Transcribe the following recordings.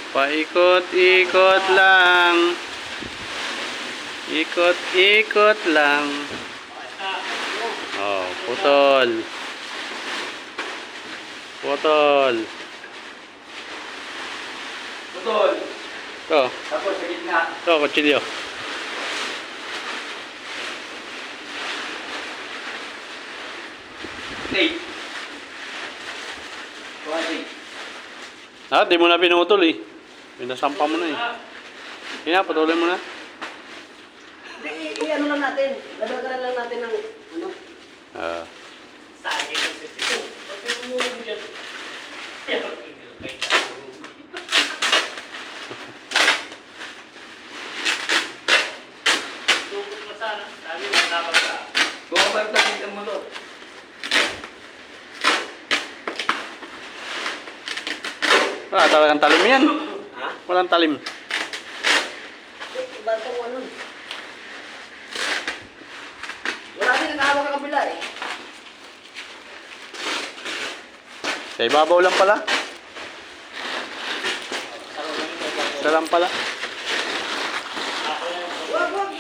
Paikot-ikot lang. Ikot-ikot lang. Oh, putol. Putol. Putol. Ito. Tapos sa gitna. Ito, kutsilyo. Hey. Kuwari. Ah, di mo na pinutol eh. Pinasampa mo na eh. Hina, patuloy mo na. Hindi, ano lang natin. Dadagaran lang natin ng ano. Ah. Bumabalik na ang motor. Ah, talagang talim yan. Ha? Walang talim. Iba itong ano. Wala din nakahawak ang kabila eh. Sa ibabaw lang pala. Isa lang pala. Wag, wag.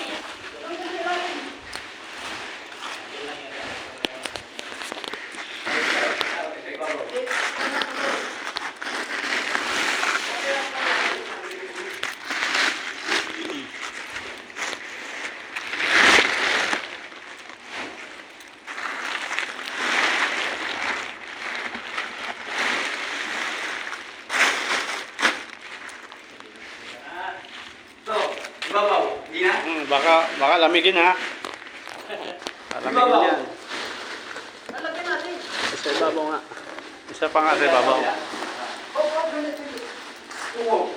Ibabaw. Hindi na? Baka lamigin ha. Lamigin yan. Lalagyan natin. Sa ibabaw nga. Isa pa nga sa ibabaw. Ganito.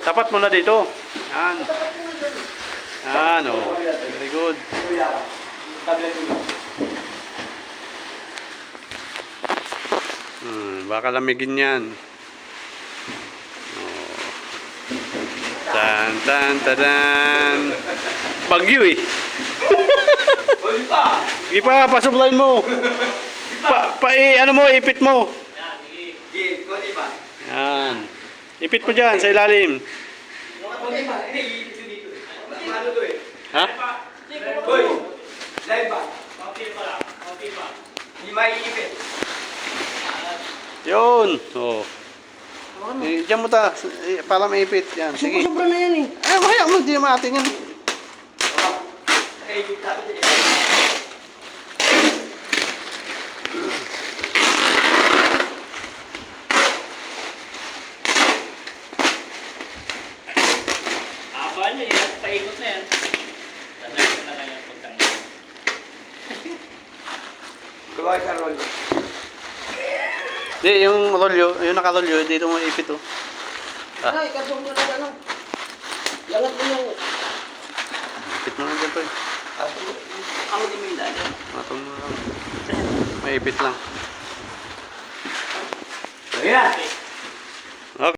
Tapat mo na dito. Yan. Dapat mo na dyan. Yan o. Very good. Baka lamigin yan. Oh. Tan tan tadan. Bagyo eh. Pwede pa. Sige pa, pasuplayin mo. Ano mo, ipit mo. Sige, pwede pa. Yan. Ipit mo dyan, sa ilalim. Pwede pa. Hindi, ito dito. Ano to eh? Ha? Hoy! Live ba? Hindi maiipit. Yun. Oh. Diyan mo ta. Para maipit. Yan. Sige. Sobra na yan eh. Ay, kaya mo. Hindi naman atin yan. Nakaipit natin eh. Aba niya, paikot na yan. Tanay ko na kanyang pagtanggal. Gawa sa roll. Hindi, yung rolyo, yung nakarolyo, dito mo ipit oh. Ah. Ay, kasong mo na ano. Langat mo yung... Ipit mo na dyan to eh. Ako din mo yung daan. Matong mo lang. May ipit lang. Ayan!